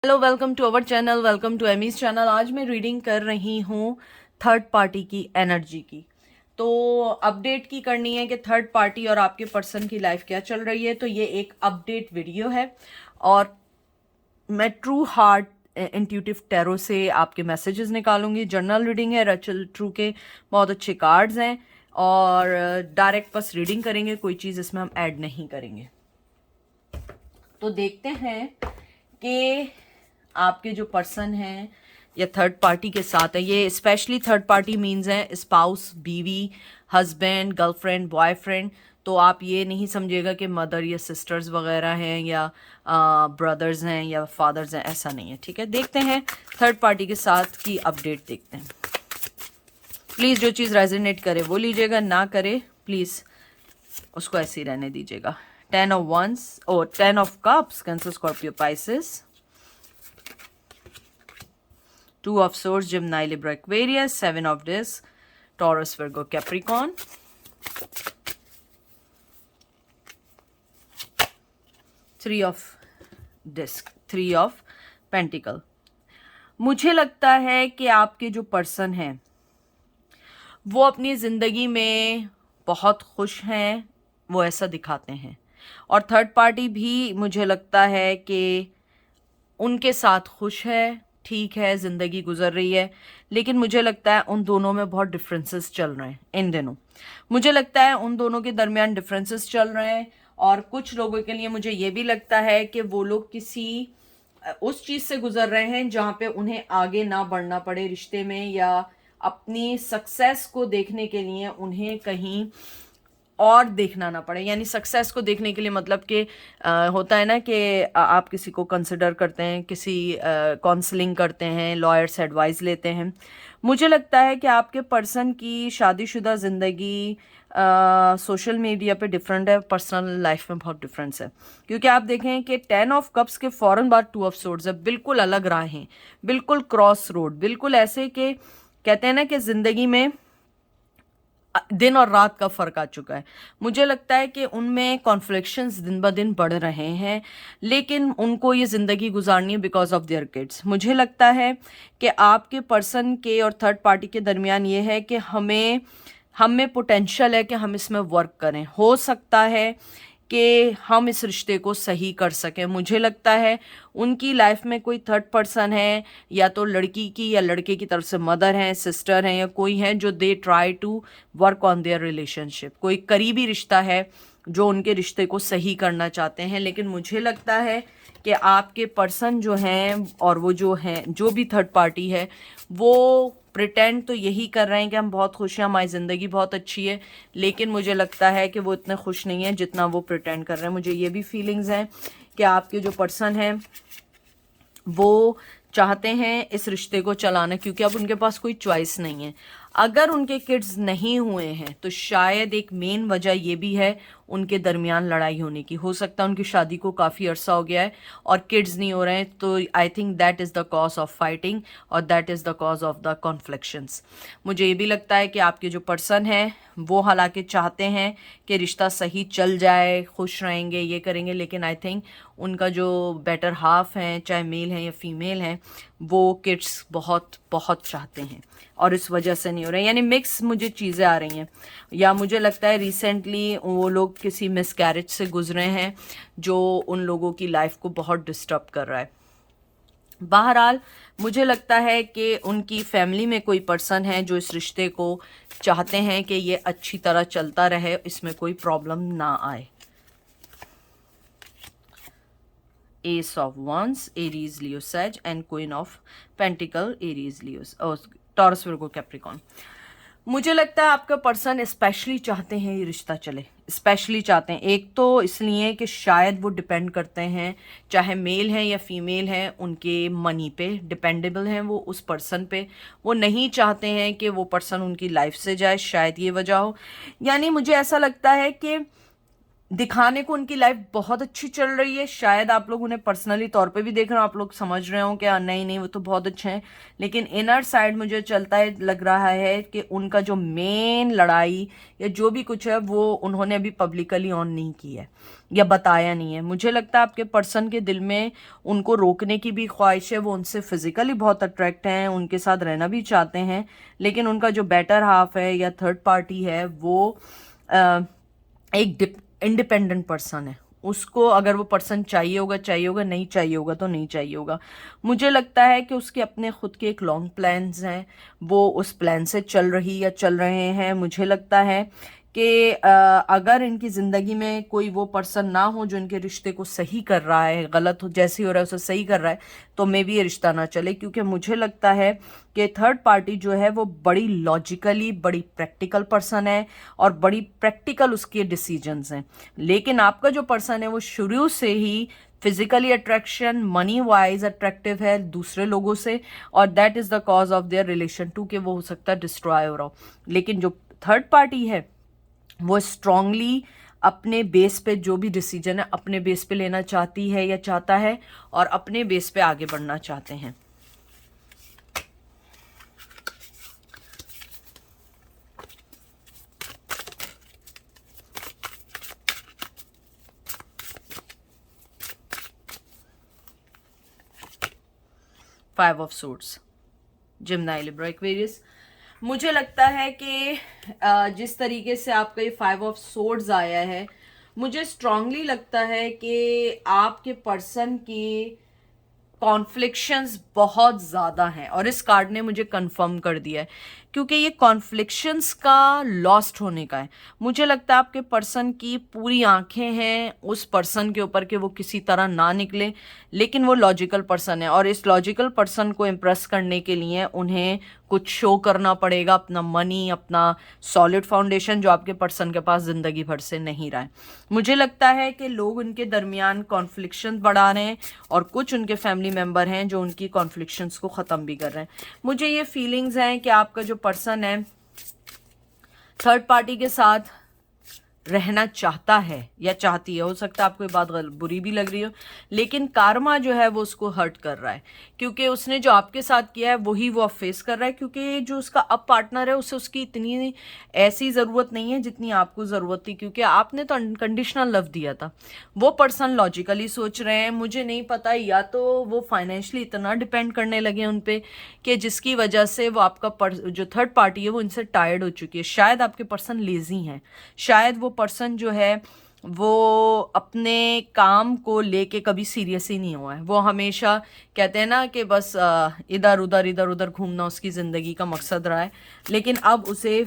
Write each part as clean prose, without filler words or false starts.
Hello, welcome to our channel, welcome to Amy's channel. आज मैं reading कर रही हूँ थर्ड पार्टी की एनर्जी की। तो अपडेट की करनी है कि थर्ड पार्टी और आपके पर्सन की लाइफ क्या चल रही है। तो ये एक अपडेट वीडियो है और मैं ट्रू हार्ट इंट्यूटिव टैरो से आपके मैसेजेस निकालूंगी। जर्नल रीडिंग है, रचल ट्रू के बहुत अच्छे कार्ड्स हैं और डायरेक्ट बस रीडिंग करेंगे, कोई चीज़ इसमें हम ऐड नहीं करेंगे। तो देखते हैं कि आपके जो पर्सन हैं या थर्ड पार्टी के साथ है, ये स्पेशली थर्ड पार्टी मीन्स है स्पाउस, बीवी, हस्बैंड, गर्लफ्रेंड, बॉयफ्रेंड। तो आप ये नहीं समझिएगा कि मदर या सिस्टर्स वगैरह हैं या ब्रदर्स हैं या फादर्स हैं, ऐसा नहीं है। ठीक है, देखते हैं थर्ड पार्टी के साथ की अपडेट देखते हैं। प्लीज़ जो चीज़ रेजोनेट करे वो लीजिएगा, ना करे प्लीज़ उसको ऐसे ही रहने दीजिएगा। 10 of Wands और 10 of Cups, Cancer, Scorpio, Pisces. 2 of Swords, Gemini, Libra, Aquarius. 7 of Discs, Taurus, Virgo, Capricorn. 3 of Disc, 3 of Pentacle. मुझे लगता है कि आपके जो पर्सन हैं वो अपनी ज़िंदगी में बहुत खुश हैं, वो ऐसा दिखाते हैं। और थर्ड पार्टी भी मुझे लगता है कि उनके साथ खुश है, ठीक है, ज़िंदगी गुजर रही है। लेकिन मुझे लगता है उन दोनों में बहुत डिफरेंसेस चल रहे हैं इन दिनों। मुझे लगता है उन दोनों के दरमियान डिफरेंसेस चल रहे हैं और कुछ लोगों के लिए मुझे ये भी लगता है कि वो लोग किसी उस चीज़ से गुजर रहे हैं जहाँ पे उन्हें आगे ना बढ़ना पड़े रिश्ते में, या अपनी सक्सेस को देखने के लिए उन्हें कहीं और देखना ना पड़े। यानी सक्सेस को देखने के लिए मतलब कि होता है ना कि आप किसी को कंसिडर करते हैं, किसी काउंसलिंग करते हैं, लॉयर से एडवाइस लेते हैं। मुझे लगता है कि आपके पर्सन की शादीशुदा ज़िंदगी सोशल मीडिया पे डिफरेंट है, पर्सनल लाइफ में बहुत डिफरेंस है। क्योंकि आप देखें कि 10 ऑफ कप्स के फ़ौरन बाद 2 ऑफ सोर्ड्स है। बिल्कुल अलग राहें, बिल्कुल क्रॉस रोड, बिल्कुल ऐसे कि कहते हैं ना कि ज़िंदगी में दिन और रात का फ़र्क आ चुका है। मुझे लगता है कि उनमें कॉन्फ्लिक्शंस दिन ब दिन बढ़ रहे हैं, लेकिन उनको ये ज़िंदगी गुजारनी है बिकॉज ऑफ देयर किड्स। मुझे लगता है कि आपके पर्सन के और थर्ड पार्टी के दरमियान ये है कि हम में पोटेंशियल है कि हम इसमें वर्क करें। हो सकता है कि हम इस रिश्ते को सही कर सकें। मुझे लगता है उनकी लाइफ में कोई थर्ड पर्सन है, या तो लड़की की या लड़के की तरफ से मदर हैं, सिस्टर हैं, या कोई है जो they try to work on their relationship. कोई करीबी रिश्ता है जो उनके रिश्ते को सही करना चाहते हैं। लेकिन मुझे लगता है कि आपके पर्सन जो हैं और वो जो हैं, जो भी थर्ड पार्टी है, वो प्रिटेंड तो यही कर रहे हैं कि हम बहुत खुश हैं, हमारी ज़िंदगी बहुत अच्छी है। लेकिन मुझे लगता है कि वो इतने खुश नहीं है जितना वो प्रिटेंड कर रहे हैं। मुझे ये भी फीलिंग्स हैं कि आपके जो पर्सन हैं वो चाहते हैं इस रिश्ते को चलाना, क्योंकि अब उनके पास कोई चॉइस नहीं है। अगर उनके किड्स नहीं हुए हैं तो शायद एक मेन वजह ये भी है उनके दरमियान लड़ाई होने की। हो सकता है उनकी शादी को काफ़ी अरसा हो गया है और किड्स नहीं हो रहे हैं, तो I think that is the cause of fighting और that is the cause of the conflictions. मुझे ये भी लगता है कि आपके जो पर्सन हैं वो हालांकि चाहते हैं कि रिश्ता सही चल जाए, खुश रहेंगे, ये करेंगे, लेकिन आई थिंक उनका जो बेटर हाफ हैं, चाहे मेल हैं या फीमेल हैं, वो किड्स बहुत बहुत चाहते हैं और इस वजह से नहीं हो रहे हैं। यानी मिक्स मुझे चीज़ें आ रही हैं। या मुझे लगता है रिसेंटली वो लोग किसी मिसकैरेज से गुजरे हैं जो उन लोगों की लाइफ को बहुत डिस्टर्ब कर रहा है। बहरहाल मुझे लगता है कि उनकी फैमिली में कोई पर्सन है जो इस रिश्ते को चाहते हैं कि ये अच्छी तरह चलता रहे, इसमें कोई प्रॉब्लम ना आए। Ace of wands, Aries, Leo, sage and queen of pentacle, Aries, Leo, Taurus, Virgo, Capricorn. मुझे लगता है आपका पर्सन स्पेशली चाहते हैं ये रिश्ता चले, स्पेशली चाहते हैं। एक तो इसलिए कि शायद वो डिपेंड करते हैं, चाहे मेल हैं या फीमेल हैं, उनके मनी पे डिपेंडेबल हैं वो उस पर्सन पे। वो नहीं चाहते हैं कि वो पर्सन उनकी लाइफ से जाए, शायद ये वजह हो। यानी मुझे ऐसा लगता है कि दिखाने को उनकी लाइफ बहुत अच्छी चल रही है, शायद आप लोग उन्हें पर्सनली तौर पे भी देख रहे हो, आप लोग समझ रहे हो कि नहीं नहीं वो तो बहुत अच्छे हैं, लेकिन इनर साइड मुझे चलता है, लग रहा है कि उनका जो मेन लड़ाई या जो भी कुछ है वो उन्होंने अभी पब्लिकली ऑन नहीं की है या बताया नहीं है। मुझे लगता है आपके पर्सन के दिल में उनको रोकने की भी ख्वाहिश है, वो उनसे फिजिकली बहुत अट्रैक्ट हैं, उनके साथ रहना भी चाहते हैं, लेकिन उनका जो बेटर हाफ है या थर्ड पार्टी है वो एक इंडिपेंडेंट पर्सन है। उसको अगर वो पर्सन चाहिए होगा, नहीं चाहिए होगा तो नहीं चाहिए होगा। मुझे लगता है कि उसके अपने खुद के एक लॉन्ग प्लान्स हैं, वो उस प्लान से चल रही या चल रहे हैं। मुझे लगता है कि अगर इनकी ज़िंदगी में कोई वो पर्सन ना हो जो इनके रिश्ते को सही कर रहा है, गलत हो जैसे ही हो रहा है उसे सही कर रहा है, तो मे भी ये रिश्ता ना चले, क्योंकि मुझे लगता है कि थर्ड पार्टी जो है वो बड़ी लॉजिकली बड़ी प्रैक्टिकल पर्सन है और बड़ी प्रैक्टिकल उसके डिसीजंस हैं। लेकिन आपका जो पर्सन है वो शुरू से ही physically attraction, money wise attractive है दूसरे लोगों से, और that is the cause of their relation too, कि वो हो सकता है डिस्ट्रॉय हो रहा हो। लेकिन जो थर्ड पार्टी है वो स्ट्रांगली अपने बेस पे जो भी डिसीजन है अपने बेस पे लेना चाहती है या चाहता है, और अपने बेस पे आगे बढ़ना चाहते हैं। Five of suits, Gemini, Libra, Aquarius. मुझे लगता है कि जिस तरीके से आपका ये फाइव ऑफ सोर्ड्स आया है, मुझे स्ट्रांगली लगता है कि आपके पर्सन की कॉन्फ्लिक्शंस बहुत ज़्यादा हैं, और इस कार्ड ने मुझे कंफर्म कर दिया है, क्योंकि ये कॉन्फ्लिक्शंस का लॉस्ट होने का है। मुझे लगता है आपके पर्सन की पूरी आंखें हैं उस पर्सन के ऊपर कि वो किसी तरह ना निकले, लेकिन वो लॉजिकल पर्सन है, और इस लॉजिकल पर्सन को इम्प्रेस करने के लिए उन्हें कुछ शो करना पड़ेगा, अपना मनी, अपना सॉलिड फाउंडेशन, जो आपके पर्सन के पास ज़िंदगी भर से नहीं रहा है। मुझे लगता है कि लोग उनके दरमियान कॉन्फ्लिक्शन बढ़ा रहे हैं, और कुछ उनके फैमिली मेम्बर हैं जो उनकी कॉन्फ्लिक्शंस को ख़त्म भी कर रहे हैं। मुझे ये फीलिंग्स हैं कि आपका जो पर्सन है थर्ड पार्टी के साथ रहना चाहता है या चाहती है। हो सकता है आपको ये बात बुरी भी लग रही हो, लेकिन कार्मा जो है वो उसको हर्ट कर रहा है, क्योंकि उसने जो आपके साथ किया है वही वो अब फेस कर रहा है, क्योंकि जो उसका अब पार्टनर है उसे उसकी इतनी ऐसी ज़रूरत नहीं है जितनी आपको ज़रूरत थी, क्योंकि आपने तो अनकंडीशनल लव दिया था। वो पर्सन लॉजिकली सोच रहे हैं, मुझे नहीं पता, या तो वो फाइनेंशियली इतना डिपेंड करने लगे उन पे कि जिसकी वजह से वो आपका जो थर्ड पार्टी है वो इनसे टायर्ड हो चुकी है। शायद आपके पर्सन लेजी हैं, शायद वो पर्सन जो है वो अपने काम को लेके कभी सीरियस ही नहीं हुआ है। वो हमेशा कहते हैं ना कि बस इधर उधर घूमना उसकी ज़िंदगी का मकसद रहा है, लेकिन अब उसे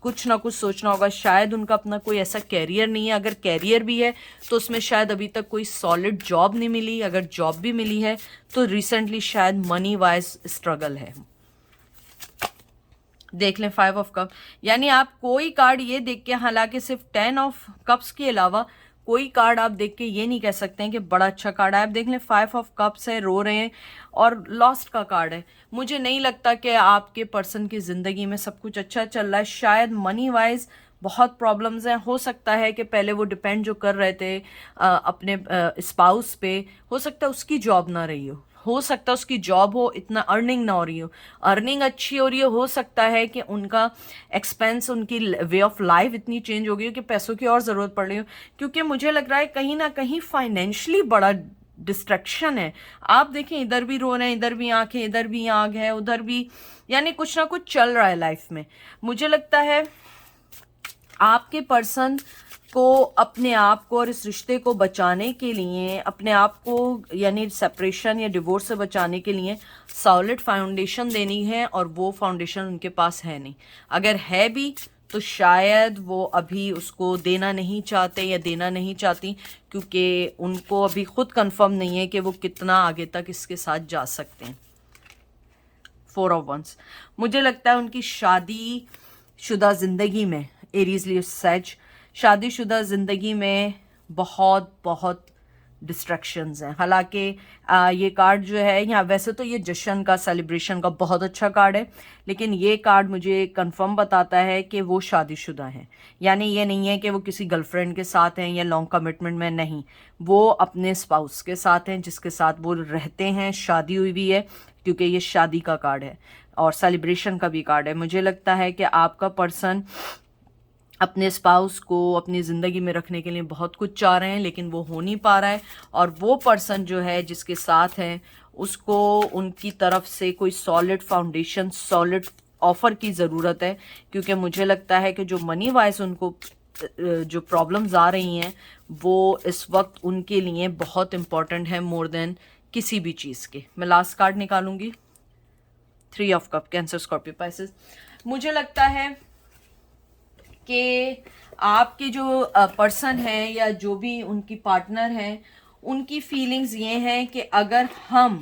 कुछ ना कुछ सोचना होगा। शायद उनका अपना कोई ऐसा कैरियर नहीं है, अगर कैरियर भी है तो उसमें शायद अभी तक कोई सॉलिड जॉब नहीं मिली, अगर जॉब भी मिली है तो रिसेंटली शायद मनी वाइज स्ट्रगल है। देख लें फाइव ऑफ कप, यानी आप कोई कार्ड ये देख के, हालांकि सिर्फ 10 ऑफ कप्स के अलावा कोई कार्ड आप देख के ये नहीं कह सकते हैं कि बड़ा अच्छा कार्ड है। आप देख लें 5 ऑफ कप्स है, रो रहे हैं, और लॉस्ट का कार्ड है। मुझे नहीं लगता कि आपके पर्सन की ज़िंदगी में सब कुछ अच्छा चल रहा है। शायद मनी वाइज बहुत प्रॉब्लम्स हैं। हो सकता है कि पहले वो डिपेंड जो कर रहे थे अपने स्पाउस पे, हो सकता है उसकी जॉब ना रही हो सकता है उसकी जॉब हो, इतना अर्निंग ना हो रही हो, अर्निंग अच्छी हो रही हो सकता है कि उनका एक्सपेंस, उनकी वे ऑफ लाइफ इतनी चेंज हो गई हो कि पैसों की और ज़रूरत पड़ रही हो, क्योंकि मुझे लग रहा है कहीं ना कहीं फाइनेंशियली बड़ा डिस्ट्रैक्शन है। आप देखें, इधर भी रो रहे हैं, इधर भी आंखें, इधर भी आग है, उधर भी, यानी कुछ ना कुछ चल रहा है लाइफ में। मुझे लगता है आपके पर्सन को अपने आप को और इस रिश्ते को बचाने के लिए, अपने आप को यानी सेपरेशन या डिवोर्स से बचाने के लिए सॉलिड फाउंडेशन देनी है, और वो फाउंडेशन उनके पास है नहीं। अगर है भी तो शायद वो अभी उसको देना नहीं चाहते या देना नहीं चाहती, क्योंकि उनको अभी खुद कंफर्म नहीं है कि वो कितना आगे तक इसके साथ जा सकते हैं। 4 ऑफ वंस, मुझे लगता है उनकी शादी शुदा ज़िंदगी में, एरीज लियो सेज, शादीशुदा ज़िंदगी में बहुत बहुत डिस्ट्रैक्शंस हैं। हालांकि ये कार्ड जो है यहाँ, वैसे तो ये जश्न का, सेलिब्रेशन का बहुत अच्छा कार्ड है, लेकिन ये कार्ड मुझे कंफर्म बताता है कि वो शादीशुदा हैं। यानी ये नहीं है कि वो किसी गर्लफ्रेंड के साथ हैं या लॉन्ग कमिटमेंट में, नहीं, वो अपने स्पाउस के साथ हैं, जिसके साथ वो रहते हैं, शादी हुई भी है, क्योंकि ये शादी का कार्ड है और सेलिब्रेशन का भी कार्ड है। मुझे लगता है कि आपका पर्सन अपने स्पाउस को अपनी ज़िंदगी में रखने के लिए बहुत कुछ चाह रहे हैं, लेकिन वो हो नहीं पा रहा है। और वो पर्सन जो है जिसके साथ है, उसको उनकी तरफ से कोई सॉलिड फाउंडेशन, सॉलिड ऑफर की ज़रूरत है, क्योंकि मुझे लगता है कि जो मनी वाइज उनको जो प्रॉब्लम्स आ रही हैं, वो इस वक्त उनके लिए बहुत इम्पॉर्टेंट है, मोर देन किसी भी चीज़ के। मैं लास्ट कार्ड निकालूंगी, 3 of cup, Cancer, Scorpio, Pisces. मुझे लगता है कि आपके जो पर्सन है या जो भी उनकी पार्टनर हैं, उनकी फीलिंग्स ये हैं कि अगर हम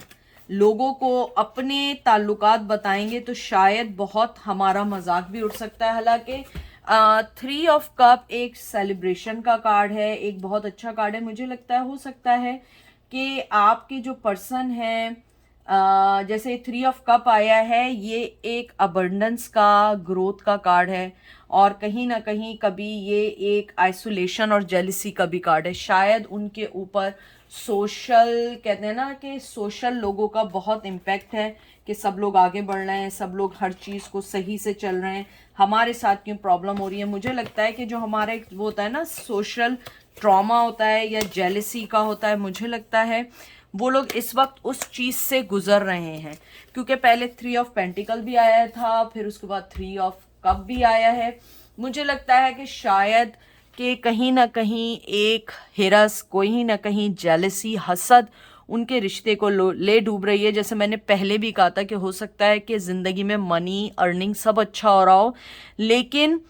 लोगों को अपने ताल्लुकात बताएंगे तो शायद बहुत हमारा मजाक भी उड़ सकता है। हालांकि 3 ऑफ कप एक सेलिब्रेशन का कार्ड है, एक बहुत अच्छा कार्ड है। मुझे लगता है, हो सकता है कि आपके जो पर्सन है, जैसे 3 ऑफ कप आया है, ये एक अबंडेंस का, ग्रोथ का कार्ड है, और कहीं ना कहीं कभी ये एक आइसोलेशन और जेलिसी का भी कार्ड है। शायद उनके ऊपर सोशल, कहते हैं ना कि सोशल लोगों का बहुत इम्पैक्ट है कि सब लोग आगे बढ़ रहे हैं, सब लोग हर चीज़ को सही से चल रहे हैं, हमारे साथ क्यों प्रॉब्लम हो रही है। मुझे लगता है कि जो हमारा एक वो होता है ना, सोशल ट्रॉमा होता है या जेलिसी का होता है, मुझे लगता है वो लोग इस वक्त उस चीज़ से गुजर रहे हैं, क्योंकि पहले 3 ऑफ पेंटिकल भी आया था, फिर उसके बाद 3 ऑफ कप भी आया है। मुझे लगता है कि शायद कि कहीं ना कहीं एक हिरस, कोई ना कहीं जेलसी, हसद उनके रिश्ते को ले डूब रही है। जैसे मैंने पहले भी कहा था कि हो सकता है कि ज़िंदगी में मनी, अर्निंग सब अच्छा हो रहा हो, लेकिन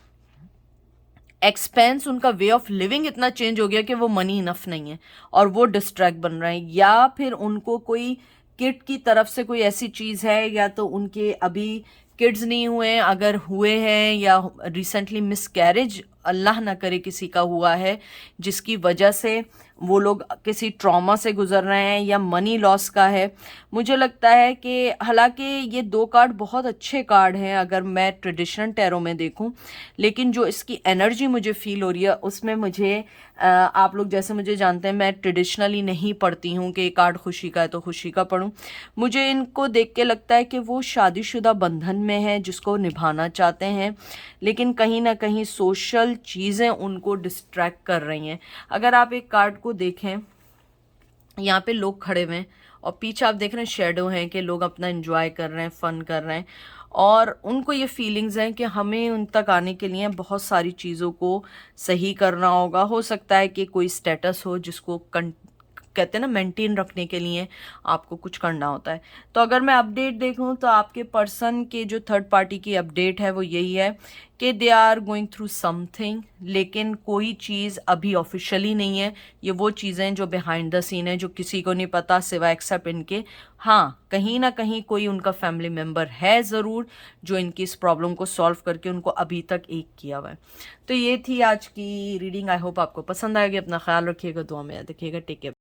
एक्सपेंस, उनका वे ऑफ लिविंग इतना चेंज हो गया कि वो मनी इनफ नहीं है और वो डिस्ट्रैक्ट बन रहे हैं। या फिर उनको कोई किड की तरफ से कोई ऐसी चीज़ है, या तो उनके अभी किड्स नहीं हुए हैं, अगर हुए हैं या रिसेंटली मिसकैरेज अल्लाह ना करे किसी का हुआ है, जिसकी वजह से वो लोग किसी ट्रॉमा से गुजर रहे हैं, या मनी लॉस का है। मुझे लगता है कि हालांकि ये 2 कार्ड बहुत अच्छे कार्ड हैं अगर मैं ट्रेडिशनल टैरो में देखूं, लेकिन जो इसकी एनर्जी मुझे फील हो रही है उसमें मुझे आप लोग जैसे मुझे जानते हैं, मैं ट्रेडिशनली नहीं पढ़ती हूँ कि कार्ड खुशी का है तो खुशी का पढ़ूँ। मुझे इनको देख के लगता है कि वो शादीशुदा बंधन में है जिसको निभाना चाहते हैं, लेकिन कहीं ना कहीं सोशल चीज़ें उनको डिस्ट्रैक्ट कर रही हैं। अगर आप एक कार्ड को देखें, यहाँ पे लोग खड़े हुए हैं और पीछे आप देख रहे हैं शेडो हैं कि लोग अपना एंजॉय कर रहे हैं, फन कर रहे हैं, और उनको ये फीलिंग्स हैं कि हमें उन तक आने के लिए बहुत सारी चीज़ों को सही करना होगा। हो सकता है कि कोई स्टेटस हो जिसको कहते हैं ना, मेंटेन रखने के लिए आपको कुछ करना होता है। तो अगर मैं अपडेट देखूं तो आपके पर्सन के जो थर्ड पार्टी की अपडेट है वो यही है कि they are going through something, लेकिन कोई चीज़ अभी ऑफिशियली नहीं है। ये वो चीज़ें जो बिहाइंड द सीन है, जो किसी को नहीं पता सिवाय एक्सेप्ट इनके। हाँ, कहीं ना कहीं कोई उनका फैमिली मेम्बर है ज़रूर जो इनकी इस प्रॉब्लम को सॉल्व करके उनको अभी तक एक किया हुआ है। तो ये थी आज की रीडिंग। आई होप आपको पसंद आएगी। अपना ख्याल रखिएगा, दुआ में याद रखिएगा। Take care.